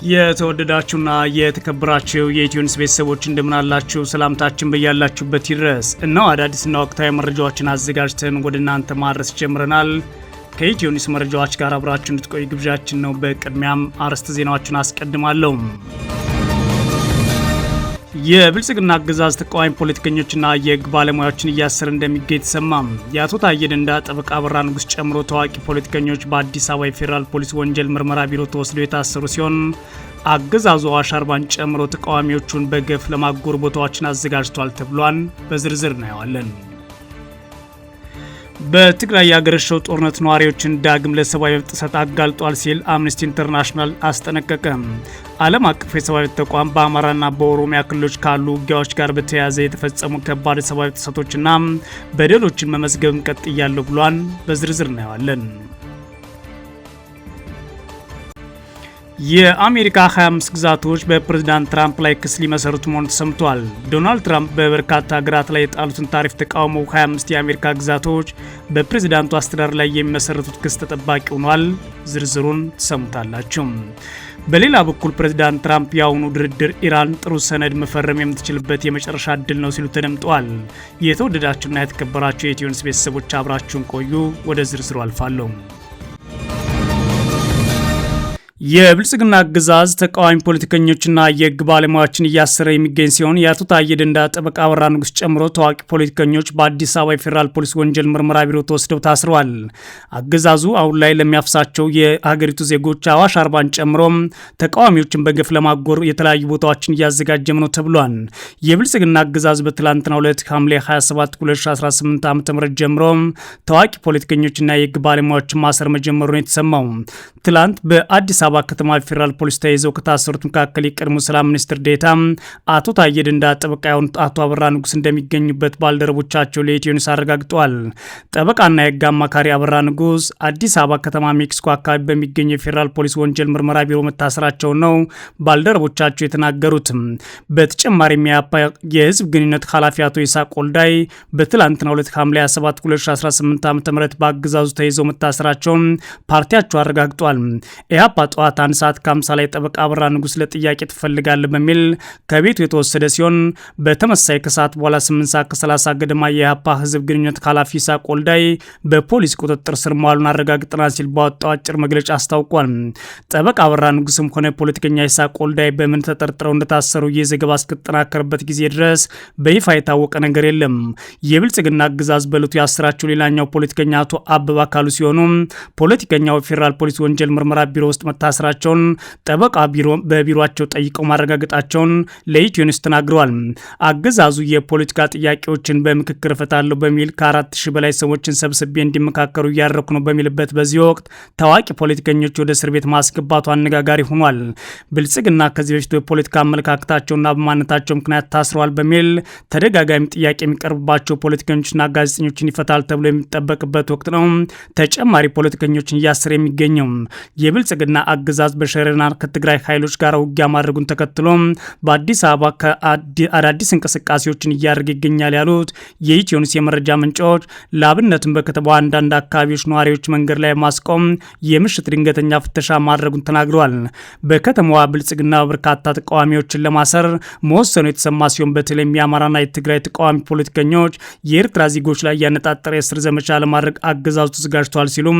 የተወደዳችሁና የተከበራችሁ የኢትዮኒውስ ቤተሰቦች እንደምን አላችሁ? ሰላምታችን በያላችሁበት ይድረስ። እነሆ አዳዲስና ወቅታዊ መረጃዎችን አዘጋጅተን ወደ እናንተ ማድረስ ጀምረናል። ከኢትዮኒውስ መረጃዎች ጋር አብራችሁ እንድትቆዩ ግብዣችን ነው። በቅድሚያም አርዕስተ ዜናዎችን አስቀድማለሁ። የብልጽግና አገዛዝ ተቃዋሚ ፖለቲከኞችና የህግ ባለሙያዎችን እያሰረ እንደሚገኝ ተሰማ። የአቶ ታዬ ደንዳ ጠበቃ አበራ ንጉስ ጨምሮ ታዋቂ ፖለቲከኞች በአዲስ አበባ የፌዴራል ፖሊስ ወንጀል ምርመራ ቢሮ ተወስደው የታሰሩ ሲሆን አገዛዙ አዋሽ አርባን ጨምሮ ተቃዋሚዎቹን በገፍ ለማጎር ቦታዎችን አዘጋጅቷል ተብሏል። በዝርዝር እናየዋለን። በትግራይ ያገረሸው ጦርነት ነዋሪዎችን ዳግም ለሰብአዊ መብት ጥሰት አጋልጧል ሲል አምነስቲ ኢንተርናሽናል አስጠነቀቀ። ዓለም አቀፍ የሰብአዊ መብት ተቋም በአማራና በኦሮሚያ ክልሎች ካሉ ውጊያዎች ጋር በተያያዘ የተፈጸሙ ከባድ የሰብአዊ መብት ጥሰቶችና በደሎችን መመዝገብን ቀጥያለሁ ብሏል። በዝርዝር እናየዋለን። የአሜሪካ 25 ግዛቶች በፕሬዝዳንት ትራምፕ ላይ ክስ ሊመሰርቱ መሆኑ ተሰምቷል። ዶናልድ ትራምፕ በበርካታ ሀገራት ላይ የጣሉትን ታሪፍ ተቃውመው 25 የአሜሪካ ግዛቶች በፕሬዝዳንቱ አስተዳደር ላይ የሚመሰርቱት ክስ ተጠባቂ ሆኗል። ዝርዝሩን ትሰሙታላችሁ። በሌላ በኩል ፕሬዝዳንት ትራምፕ የአሁኑ ድርድር ኢራን ጥሩ ሰነድ መፈረም የምትችልበት የመጨረሻ እድል ነው ሲሉ ተደምጠዋል። የተወደዳችሁና የተከበራችሁ የኢትዮኒውስ ቤተሰቦች አብራችሁን ቆዩ። ወደ ዝርዝሩ አልፋለሁ። የብልጽግና አገዛዝ ተቃዋሚ ፖለቲከኞችና የህግ ባለሙያዎችን እያሰረ የሚገኝ ሲሆን የአቶ ታዬ ደንዳ ጠበቃ አበራ ንጉስ ጨምሮ ታዋቂ ፖለቲከኞች በአዲስ አበባ የፌዴራል ፖሊስ ወንጀል ምርመራ ቢሮ ተወስደው ታስረዋል። አገዛዙ አሁን ላይ ለሚያፍሳቸው የሀገሪቱ ዜጎች አዋሽ አርባን ጨምሮ ተቃዋሚዎችን በገፍ ለማጎር የተለያዩ ቦታዎችን እያዘጋጀም ነው ተብሏል። የብልጽግና አገዛዝ በትላንትናው ዕለት ሐምሌ 27 2018 ዓ.ም ጀምሮ ታዋቂ ፖለቲከኞችና የህግ ባለሙያዎችን ማሰር መጀመሩን የተሰማው ትላንት በአዲስ አበባ ከተማ ፌዴራል ፖሊስ ተይዘው ከታሰሩት መካከል የቀድሞ ሰላም ሚኒስትር ዴኤታ አቶ ታዬ ደንዳ ጠበቃ የሆኑት አቶ አበራ ንጉስ እንደሚገኙበት ባልደረቦቻቸው ለኢትዮኒውስ አረጋግጠዋል። ጠበቃና የህግ አማካሪ አበራ ንጉስ አዲስ አበባ ከተማ ሜክሲኮ አካባቢ በሚገኝ የፌዴራል ፖሊስ ወንጀል ምርመራ ቢሮ መታሰራቸው ነው ባልደረቦቻቸው የተናገሩት። በተጨማሪም የህዝብ ግንኙነት ኃላፊ አቶ ይስሐቅ ወልዳይ በትላንትናው ዕለት ሐምሌ 27 2018 ዓ.ም በአገዛዙ ተይዘው መታሰራቸውን ፓርቲያቸው አረጋግጧል። ኢህአፓ ጠዋት 1 ሰዓት ከ50 ላይ ጠበቃ አበራ ንጉስ ለጥያቄ ትፈልጋለህ በሚል ከቤቱ የተወሰደ ሲሆን በተመሳሳይ ከሰዓት በኋላ 8 ሰዓት ከ30 ገደማ የኢህአፓ ህዝብ ግንኙነት ኃላፊ ይስሐቅ ወልዳይ በፖሊስ ቁጥጥር ስር መዋሉን አረጋግጠናል ሲል ባወጣው አጭር መግለጫ አስታውቋል። ጠበቃ አበራ ንጉስም ሆነ ፖለቲከኛ ይስሐቅ ወልዳይ በምን ተጠርጥረው እንደታሰሩ ይህ ዘገባ እስከተጠናከረበት ጊዜ ድረስ በይፋ የታወቀ ነገር የለም። የብልጽግና አገዛዝ በዕለቱ ያሰራቸው ሌላኛው ፖለቲከኛ አቶ አበባ አካሉ ሲሆኑ ፖለቲከኛው ፌዴራል ፖሊስ ወንጀል ምርመራ ቢሮ ውስጥ መታሰራቸውን ጠበቃ በቢሮአቸው ጠይቀው ማረጋገጣቸውን ለኢትዮኒውስ ተናግረዋል። አገዛዙ የፖለቲካ ጥያቄዎችን በምክክር እፈታለሁ በሚል ከ4000 በላይ ሰዎችን ሰብስቤ እንዲመካከሩ እያደረኩ ነው በሚልበት በዚህ ወቅት ታዋቂ ፖለቲከኞች ወደ እስር ቤት ማስገባቱ አነጋጋሪ ሆኗል። ብልጽግና ከዚህ በፊት በፖለቲካ አመለካከታቸውና በማንነታቸው ምክንያት ታስረዋል በሚል ተደጋጋሚ ጥያቄ የሚቀርብባቸው ፖለቲከኞችና ጋዜጠኞችን ይፈታል ተብሎ የሚጠበቅበት ወቅት ነው ተጨማሪ ፖለቲከኞችን እያሰረ የሚገኘው። የብልጽግና አገዛዝ በሸረና ከትግራይ ኃይሎች ጋር ውጊያ ማድረጉን ተከትሎ በአዲስ አበባ አዳዲስ እንቅስቃሴዎችን እያደረገ ይገኛል ያሉት የኢትዮኒውስ የመረጃ ምንጮች ለአብነትም በከተማዋ አንዳንድ አካባቢዎች ነዋሪዎች መንገድ ላይ ማስቆም የምሽት ድንገተኛ ፍተሻ ማድረጉን ተናግረዋል። በከተማዋ ብልጽግና በርካታ ተቃዋሚዎችን ለማሰር መወሰኑ የተሰማ ሲሆን በተለይም የአማራና የትግራይ ተቃዋሚ ፖለቲከኞች የኤርትራ ዜጎች ላይ ያነጣጠረ የእስር ዘመቻ ለማድረግ አገዛዙ ተዘጋጅቷል ሲሉም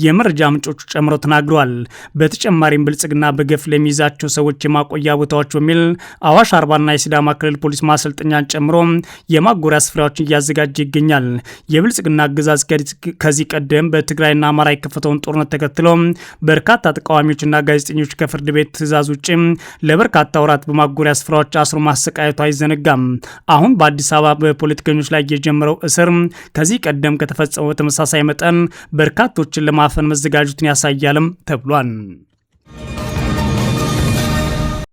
የመረጃ ምንጮቹ ጨምረው ተናግረዋል። በተጨማሪም ብልጽግና በገፍ ለሚይዛቸው ሰዎች የማቆያ ቦታዎች በሚል አዋሽ አርባና የሲዳማ ክልል ፖሊስ ማሰልጠኛን ጨምሮ የማጎሪያ ስፍራዎችን እያዘጋጀ ይገኛል። የብልጽግና አገዛዝ ከዚህ ቀደም በትግራይና አማራ የከፈተውን ጦርነት ተከትሎ በርካታ ተቃዋሚዎችና ጋዜጠኞች ከፍርድ ቤት ትዕዛዝ ውጭ ለበርካታ ወራት በማጎሪያ ስፍራዎች አስሮ ማሰቃየቱ አይዘነጋም። አሁን በአዲስ አበባ በፖለቲከኞች ላይ የጀመረው እስር ከዚህ ቀደም ከተፈጸመው በተመሳሳይ መጠን በርካቶችን ለማፈን መዘጋጀቱን ያሳያልም ተብሏል።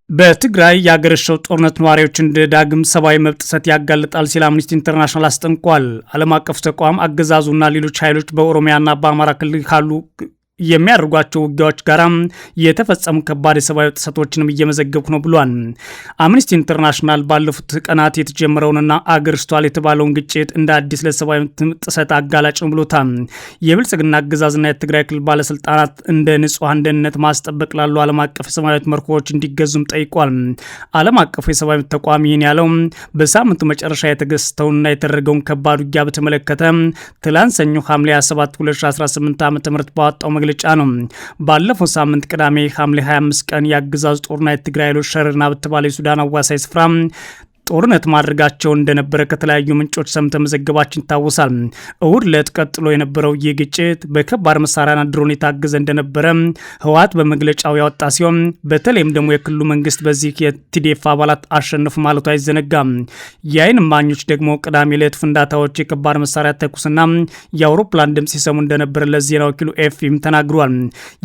በትግራይ ያገረሸው ጦርነት ነዋሪዎችን ዳግም ሰብአዊ መብት ጥሰት ያጋልጣል ሲል አምነስቲ ኢንተርናሽናል አስጠንቋል። ዓለም አቀፍ ተቋም አገዛዙና ሌሎች ኃይሎች በኦሮሚያና በአማራ ክልል ካሉ የሚያደርጓቸው ውጊያዎች ጋር የተፈጸሙ ከባድ የሰብአዊ ጥሰቶችንም እየመዘገብኩ ነው ብሏል። አምነስቲ ኢንተርናሽናል ባለፉት ቀናት የተጀመረውንና አገርሽቷል የተባለውን ግጭት እንደ አዲስ ለሰብአዊ ጥሰት አጋላጭ ነው ብሎታል። የብልጽግና አገዛዝና የትግራይ ክልል ባለስልጣናት እንደ ንጹሐን ደህንነት ማስጠበቅ ላሉ ዓለም አቀፍ የሰብአዊ መርሆዎች እንዲገዙም ጠይቋል። ዓለም አቀፉ የሰብአዊ ተቋም ይህን ያለው በሳምንቱ መጨረሻ የተከሰተውንና የተደረገውን ከባድ ውጊያ በተመለከተ ትላንት ሰኞ ሐምሌ 27 2018 ዓ.ም ባወጣው መግለጫ ነው። ባለፈው ሳምንት ቅዳሜ ሐምሌ 25 ቀን የአገዛዙ ጦርና የትግራይ ኃይሎች ሸረሪና በተባለ የሱዳን አዋሳኝ ስፍራ ጦርነት ማድረጋቸው እንደነበረ ከተለያዩ ምንጮች ሰምተን መዘገባችን ይታወሳል። እሁድ ዕለት ቀጥሎ የነበረው ይህ ግጭት በከባድ መሳሪያና ድሮን የታገዘ እንደነበረ ህወሓት በመግለጫው ያወጣ ሲሆን በተለይም ደግሞ የክልሉ መንግስት በዚህ የቲዲኤፍ አባላት አሸነፉ ማለቱ አይዘነጋም። የአይን እማኞች ደግሞ ቅዳሜ ዕለት ፍንዳታዎች፣ የከባድ መሳሪያ ተኩስና የአውሮፕላን ድምፅ ሲሰሙ እንደነበረ ለዜና ወኪሉ ኤፍኤም ተናግሯል።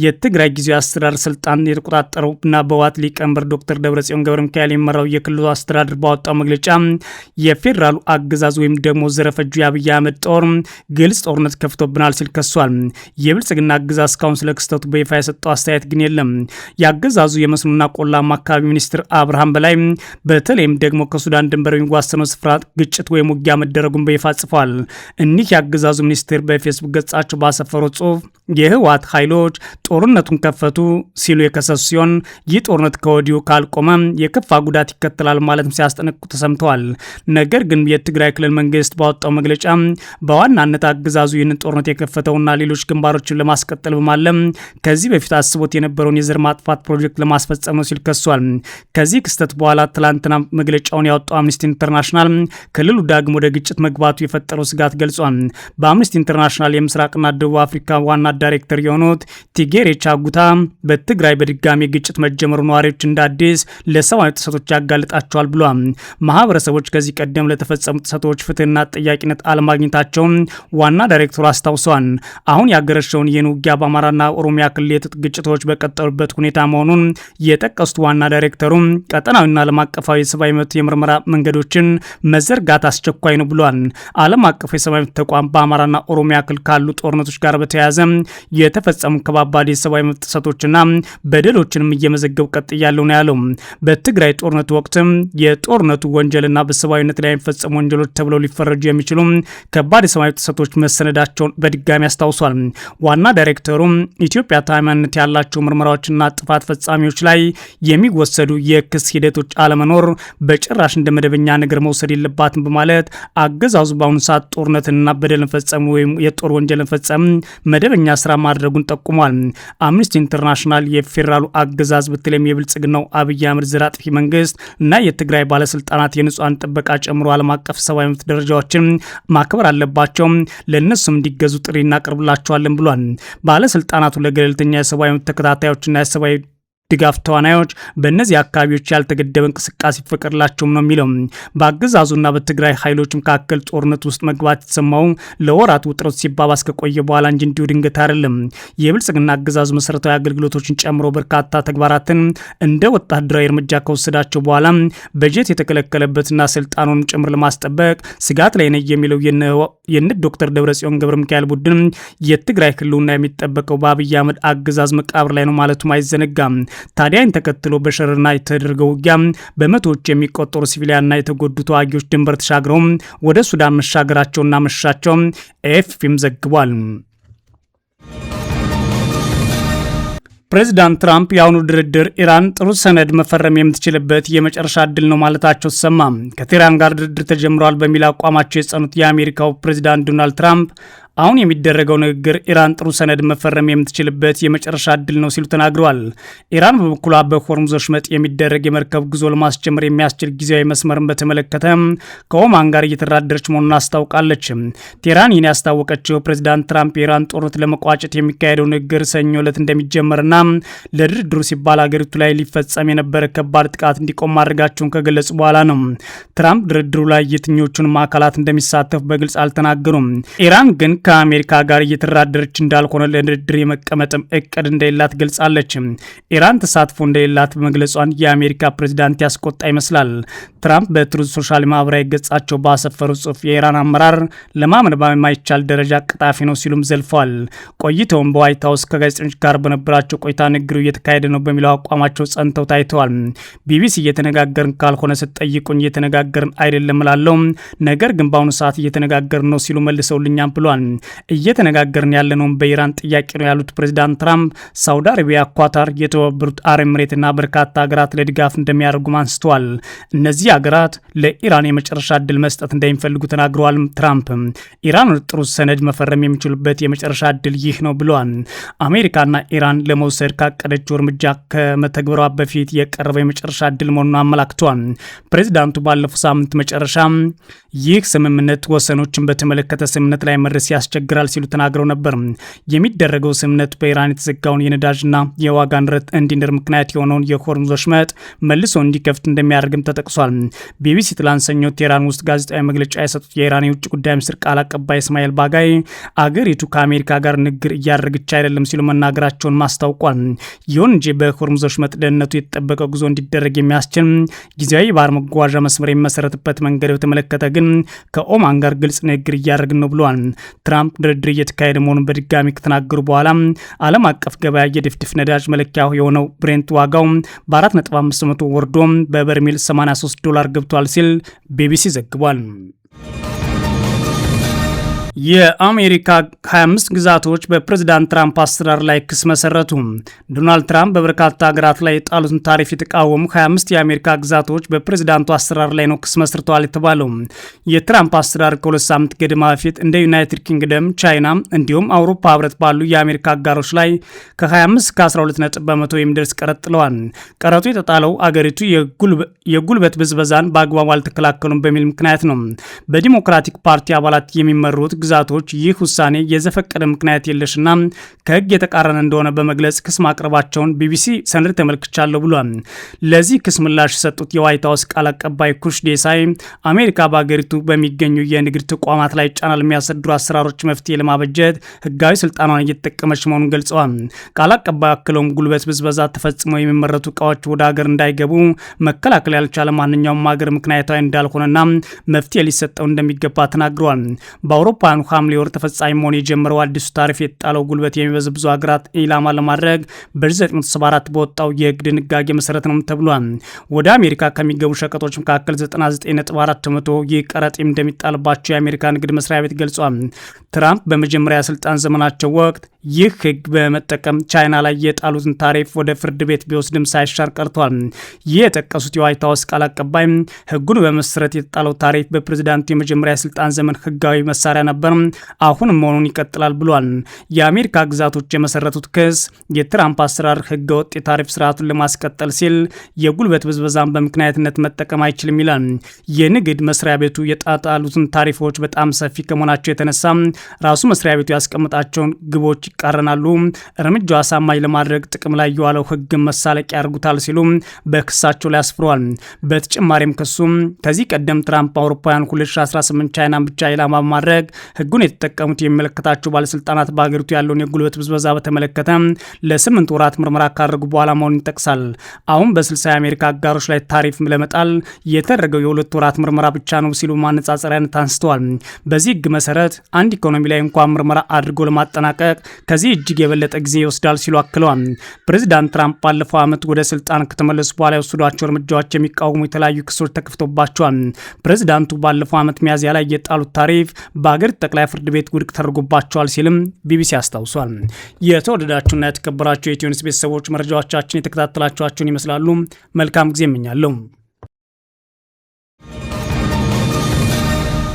የትግራይ ጊዜያዊ አስተዳደር ስልጣን የተቆጣጠረውና በህወሓት ሊቀመንበር ዶክተር ደብረጽዮን ገብረ ሚካኤል የሚመራው የክልሉ አስተዳደር ባወጣው መግለጫ የፌዴራሉ አገዛዝ ወይም ደግሞ ዘረፈጁ የአብይ አህመድ ጦር ግልጽ ጦርነት ከፍቶብናል ሲል ከሷል። የብልጽግና አገዛዝ እስካሁን ስለ ክስተቱ በይፋ የሰጠው አስተያየት ግን የለም። የአገዛዙ የመስኖና ቆላማ አካባቢ ሚኒስትር አብርሃም በላይ በተለይም ደግሞ ከሱዳን ድንበር የሚዋሰነው ስፍራ ግጭት ወይም ውጊያ መደረጉን በይፋ ጽፏል። እኒህ የአገዛዙ ሚኒስትር በፌስቡክ ገጻቸው ባሰፈረው ጽሁፍ የህወሓት ኃይሎች ጦርነቱን ከፈቱ ሲሉ የከሰሱ ሲሆን ይህ ጦርነት ከወዲሁ ካልቆመ የከፋ ጉዳት ይከተላል ማለትም ሲያስጠነቅቁ ተሰምተዋል። ነገር ግን የትግራይ ክልል መንግስት ባወጣው መግለጫ በዋናነት አገዛዙ ይህንን ጦርነት የከፈተውና ሌሎች ግንባሮችን ለማስቀጠል በማለም ከዚህ በፊት አስቦት የነበረውን የዘር ማጥፋት ፕሮጀክት ለማስፈጸም ነው ሲል ከሷል። ከዚህ ክስተት በኋላ ትላንትና መግለጫውን ያወጣው አምነስቲ ኢንተርናሽናል ክልሉ ዳግም ወደ ግጭት መግባቱ የፈጠረው ስጋት ገልጿል። በአምነስቲ ኢንተርናሽናል የምስራቅና ደቡብ አፍሪካ ዋና ዳይሬክተር የሆኑት ቲጌሬ ቻጉታ በትግራይ በድጋሚ ግጭት መጀመሩ ነዋሪዎች እንደ አዲስ ለሰብአዊ ጥሰቶች ያጋልጣቸዋል ብሏል። ማህበረሰቦች ከዚህ ቀደም ለተፈጸሙ ጥሰቶች ፍትህና ተጠያቂነት አለማግኘታቸውን ዋና ዳይሬክተሩ አስታውሰዋል። አሁን ያገረሸውን ይህን ውጊያ በአማራና ኦሮሚያ ክልል የትጥቅ ግጭቶች በቀጠሉበት ሁኔታ መሆኑን የጠቀሱት ዋና ዳይሬክተሩ ቀጠናዊና ዓለም አቀፋዊ የሰብአዊ መብት የምርመራ መንገዶችን መዘርጋት አስቸኳይ ነው ብሏል። ዓለም አቀፉ የሰብአዊ መብት ተቋም በአማራና ኦሮሚያ ክልል ካሉ ጦርነቶች ጋር በተያያዘ የተፈጸሙ ከባባድ የሰብአዊ መብት ጥሰቶችና በደሎችንም እየመዘገቡ ቀጥያለሁ ነው ያለው። በትግራይ ጦርነት ወቅትም የጦርነቱ ወንጀልና በሰብአዊነት ላይ የሚፈጸሙ ወንጀሎች ተብለው ሊፈረጁ የሚችሉ ከባድ የሰብአዊ ጥሰቶች መሰነዳቸውን በድጋሚ አስታውሷል። ዋና ዳይሬክተሩ ኢትዮጵያ ታማኝነት ያላቸው ምርመራዎችና ጥፋት ፈጻሚዎች ላይ የሚወሰዱ የክስ ሂደቶች አለመኖር በጭራሽ እንደ መደበኛ ነገር መውሰድ የለባትም በማለት አገዛዙ በአሁኑ ሰዓት ጦርነትና በደልን ፈጸሙ ወይም የጦር ወንጀልን ፈጸሙ መደበኛ ስራ ማድረጉን ጠቁሟል። አምነስቲ ኢንተርናሽናል የፌዴራሉ አገዛዝ በተለይም የብልጽግናው አብይ አህመድ ዘር አጥፊ መንግስት እና የትግራይ ባለስልጣናት የንጹሃን ጥበቃ ጨምሮ ዓለም አቀፍ ሰብአዊ መብት ደረጃዎችን ማክበር አለባቸው፣ ለእነሱም እንዲገዙ ጥሪ እናቀርብላቸዋለን ብሏል። ባለስልጣናቱ ለገለልተኛ የሰብአዊ መብት ተከታታዮችና የሰብአዊ ድጋፍ ተዋናዮች በእነዚህ አካባቢዎች ያልተገደበ እንቅስቃሴ ይፈቀድላቸውም ነው የሚለው። በአገዛዙና በትግራይ ኃይሎች መካከል ጦርነት ውስጥ መግባት የተሰማው ለወራት ውጥረት ሲባባስ ከቆየ በኋላ እንጂ እንዲሁ ድንገት አይደለም። የብልጽግና አገዛዙ መሰረታዊ አገልግሎቶችን ጨምሮ በርካታ ተግባራትን እንደ ወታደራዊ እርምጃ ከወሰዳቸው በኋላ በጀት የተከለከለበትና ስልጣኑን ጭምር ለማስጠበቅ ስጋት ላይ ነው የሚለው የነ ዶክተር ደብረጽዮን ገብረ ሚካኤል ቡድን የትግራይ ክልሉና የሚጠበቀው በአብይ አህመድ አገዛዝ መቃብር ላይ ነው ማለቱም አይዘነጋም። ታዲያን ተከትሎ በሸረና የተደረገው ውጊያ በመቶዎች የሚቆጠሩ ሲቪሊያንና የተጎዱ ተዋጊዎች ድንበር ተሻግረው ወደ ሱዳን መሻገራቸውና መሻቸው ኤፍፒም ዘግቧል። ፕሬዚዳንት ትራምፕ የአሁኑ ድርድር ኢራን ጥሩ ሰነድ መፈረም የምትችልበት የመጨረሻ እድል ነው ማለታቸው ተሰማ። ከቴህራን ጋር ድርድር ተጀምረዋል በሚል አቋማቸው የጸኑት የአሜሪካው ፕሬዚዳንት ዶናልድ ትራምፕ አሁን የሚደረገው ንግግር ኢራን ጥሩ ሰነድ መፈረም የምትችልበት የመጨረሻ እድል ነው ሲሉ ተናግረዋል። ኢራን በበኩሏ በሆርሙዝ ወሽመጥ የሚደረግ የመርከብ ጉዞ ለማስጀመር የሚያስችል ጊዜያዊ መስመርን በተመለከተ ከኦማን ጋር እየተደራደረች መሆኑን አስታውቃለች። ቴህራን ይህን ያስታወቀችው ፕሬዚዳንት ትራምፕ የኢራን ጦርነት ለመቋጨት የሚካሄደው ንግግር ሰኞ ዕለት እንደሚጀመርና ለድርድሩ ሲባል አገሪቱ ላይ ሊፈጸም የነበረ ከባድ ጥቃት እንዲቆም ማድረጋቸውን ከገለጹ በኋላ ነው። ትራምፕ ድርድሩ ላይ የትኞቹንም አካላት እንደሚሳተፉ በግልጽ አልተናገሩም። ኢራን ግን ከአሜሪካ ጋር እየተደራደረች እንዳልሆነ ለድርድር የመቀመጥም እቅድ እንደሌላት ገልጻለች። ኢራን ተሳትፎ እንደሌላት በመግለጿን የአሜሪካ ፕሬዚዳንት ያስቆጣ ይመስላል። ትራምፕ በትሩዝ ሶሻል ማህበራዊ ገጻቸው ባሰፈሩ ጽሑፍ የኢራን አመራር ለማመን በማይቻል ደረጃ ቀጣፊ ነው ሲሉም ዘልፈዋል። ቆይተውም በዋይት ሀውስ ከጋዜጠኞች ጋር በነበራቸው ቆይታ ንግግሩ እየተካሄደ ነው በሚለው አቋማቸው ጸንተው ታይተዋል። ቢቢሲ እየተነጋገርን ካልሆነ ስትጠይቁኝ እየተነጋገርን አይደለም እላለሁ፣ ነገር ግን በአሁኑ ሰዓት እየተነጋገርን ነው ሲሉ መልሰውልኛል ብሏል። እየተነጋገርን ያለነውም በኢራን ጥያቄ ነው ያሉት ፕሬዚዳንት ትራምፕ ሳውዲ አረቢያ፣ ኳታር፣ የተባበሩት አረብ ኤሚሬትና በርካታ ሀገራት ለድጋፍ እንደሚያደርጉም አንስተዋል። እነዚህ ሀገራት ለኢራን የመጨረሻ እድል መስጠት እንደሚፈልጉ ተናግረዋል። ትራምፕ ኢራን ጥሩ ሰነድ መፈረም የሚችሉበት የመጨረሻ እድል ይህ ነው ብለዋል። አሜሪካና ኢራን ለመውሰድ ካቀደችው እርምጃ ከመተግበሯ በፊት የቀረበው የመጨረሻ እድል መሆኑን አመላክተዋል። ፕሬዚዳንቱ ባለፈው ሳምንት መጨረሻ ይህ ስምምነት ወሰኖችን በተመለከተ ስምምነት ላይ መድረስ ያስቸግራል ሲሉ ተናግረው ነበር። የሚደረገው ስምምነት በኢራን የተዘጋውን የነዳጅና የዋጋ ንረት እንዲንር ምክንያት የሆነውን የሆርሙዝ ወሽመጥ መልሶ እንዲከፍት እንደሚያደርግም ተጠቅሷል። ቢቢሲ ትላንት ሰኞ ቴህራን ውስጥ ጋዜጣዊ መግለጫ የሰጡት የኢራን የውጭ ጉዳይ ሚኒስትር ቃል አቀባይ እስማኤል ባጋይ አገሪቱ ከአሜሪካ ጋር ንግግር እያደረገች አይደለም ሲሉ መናገራቸውን ማስታውቋል። ይሁን እንጂ በሆርሙዝ ወሽመጥ ደህንነቱ የተጠበቀ ጉዞ እንዲደረግ የሚያስችል ጊዜያዊ ባህር መጓዣ መስመር የሚመሰረትበት መንገድ በተመለከተ ግን ከኦማን ጋር ግልጽ ንግግር እያደረግን ነው ብለዋል። ትራምፕ ድርድር እየተካሄደ መሆኑን በድጋሚ ከተናገሩ በኋላ ዓለም አቀፍ ገበያ የድፍድፍ ነዳጅ መለኪያ የሆነው ብሬንት ዋጋው በ4.5% ወርዶ በበርሜል $83 ገብቷል ሲል ቢቢሲ ዘግቧል። የአሜሪካ 25 ግዛቶች በፕሬዝዳንት ትራምፕ አስተዳደር ላይ ክስ መሰረቱ። ዶናልድ ትራምፕ በበርካታ ሀገራት ላይ የጣሉትን ታሪፍ የተቃወሙ 25 የአሜሪካ ግዛቶች በፕሬዝዳንቱ አስተዳደር ላይ ነው ክስ መስርተዋል የተባለው። የትራምፕ አስተዳደር ከሁለት ሳምንት ገደማ በፊት እንደ ዩናይትድ ኪንግደም፣ ቻይና እንዲሁም አውሮፓ ህብረት ባሉ የአሜሪካ አጋሮች ላይ ከ25 እስከ 12% የሚደርስ ቀረጥ ጥለዋል። ቀረጡ የተጣለው አገሪቱ የጉልበት ብዝበዛን በአግባቡ አልተከላከሉም በሚል ምክንያት ነው። በዲሞክራቲክ ፓርቲ አባላት የሚመሩት ግዛቶች ይህ ውሳኔ የዘፈቀደ ምክንያት የለሽና ከህግ የተቃረነ እንደሆነ በመግለጽ ክስ ማቅረባቸውን ቢቢሲ ሰነድ ተመልክቻለሁ ብሏል። ለዚህ ክስ ምላሽ የሰጡት የዋይት ሀውስ ቃል አቀባይ ኩሽ ዴሳይ አሜሪካ በሀገሪቱ በሚገኙ የንግድ ተቋማት ላይ ጫና ለሚያሰድሩ አሰራሮች መፍትሄ ለማበጀት ህጋዊ ስልጣኗን እየተጠቀመች መሆኑን ገልጸዋል። ቃል አቀባይ አክለውም ጉልበት ብዝበዛ ተፈጽመው የሚመረቱ እቃዎች ወደ ሀገር እንዳይገቡ መከላከል ያልቻለ ማንኛውም ሀገር ምክንያታዊ እንዳልሆነና መፍትሄ ሊሰጠው እንደሚገባ ተናግረዋል። በአውሮፓ ሐምሌ ወር ተፈጻሚ መሆን የጀመረው አዲሱ ታሪፍ የጣለው ጉልበት የሚበዝብዙ ሀገራት ኢላማ ለማድረግ በ1974 በወጣው የህግ ድንጋጌ መሰረት ነው ተብሏል። ወደ አሜሪካ ከሚገቡ ሸቀጦች መካከል 99.4% ይህ ቀረጥ እንደሚጣልባቸው የአሜሪካ ንግድ መስሪያ ቤት ገልጿል። ትራምፕ በመጀመሪያ የስልጣን ዘመናቸው ወቅት ይህ ህግ በመጠቀም ቻይና ላይ የጣሉትን ታሪፍ ወደ ፍርድ ቤት ቢወስድም ሳይሻር ቀርቷል። ይህ የጠቀሱት የዋይት ሀውስ ቃል አቀባይ ህጉን በመሰረት የተጣለው ታሪፍ በፕሬዝዳንቱ የመጀመሪያ የስልጣን ዘመን ህጋዊ መሳሪያ ነበር፣ አሁንም መሆኑን ይቀጥላል ብሏል። የአሜሪካ ግዛቶች የመሰረቱት ክስ የትራምፕ አሰራር ህገወጥ የታሪፍ ስርዓቱን ለማስቀጠል ሲል የጉልበት ብዝበዛን በምክንያትነት መጠቀም አይችልም ይላል። የንግድ መስሪያ ቤቱ የጣሉትን ታሪፎች በጣም ሰፊ ከመሆናቸው የተነሳ ራሱ መስሪያ ቤቱ ያስቀምጣቸውን ግቦች ይቃረናሉ፣ እርምጃው አሳማኝ ለማድረግ ጥቅም ላይ የዋለው ህግን መሳለቂያ ያደርጉታል ሲሉ በክሳቸው ላይ አስፍረዋል። በተጨማሪም ክሱም ከዚህ ቀደም ትራምፕ አውሮፓውያን 2018 ቻይናን ብቻ ኢላማ በማድረግ ህጉን የተጠቀሙት የሚመለከታቸው ባለስልጣናት በሀገሪቱ ያለውን የጉልበት ብዝበዛ በተመለከተ ለ8 ወራት ምርመራ ካደረጉ በኋላ መሆኑን ይጠቅሳል። አሁን በ60 የአሜሪካ አጋሮች ላይ ታሪፍ ለመጣል የተደረገው የ2 ወራት ምርመራ ብቻ ነው ሲሉ ማነጻጸሪያነት አንስተዋል። በዚህ ህግ መሰረት አንድ ኢኮኖሚ ላይ እንኳን ምርመራ አድርጎ ለማጠናቀቅ ከዚህ እጅግ የበለጠ ጊዜ ይወስዳል ሲሉ አክለዋል። ፕሬዚዳንት ትራምፕ ባለፈው ዓመት ወደ ስልጣን ከተመለሱ በኋላ የወሰዷቸው እርምጃዎች የሚቃወሙ የተለያዩ ክሶች ተከፍቶባቸዋል። ፕሬዚዳንቱ ባለፈው ዓመት ሚያዝያ ላይ የጣሉት ታሪፍ በአገሪቱ ጠቅላይ ፍርድ ቤት ውድቅ ተደርጎባቸዋል ሲልም ቢቢሲ አስታውሷል። የተወደዳችሁና የተከበራችሁ የኢትዮ ኒውስ ቤተሰቦች መረጃዎቻችን የተከታተላችኋቸውን ይመስላሉ። መልካም ጊዜ እመኛለሁ።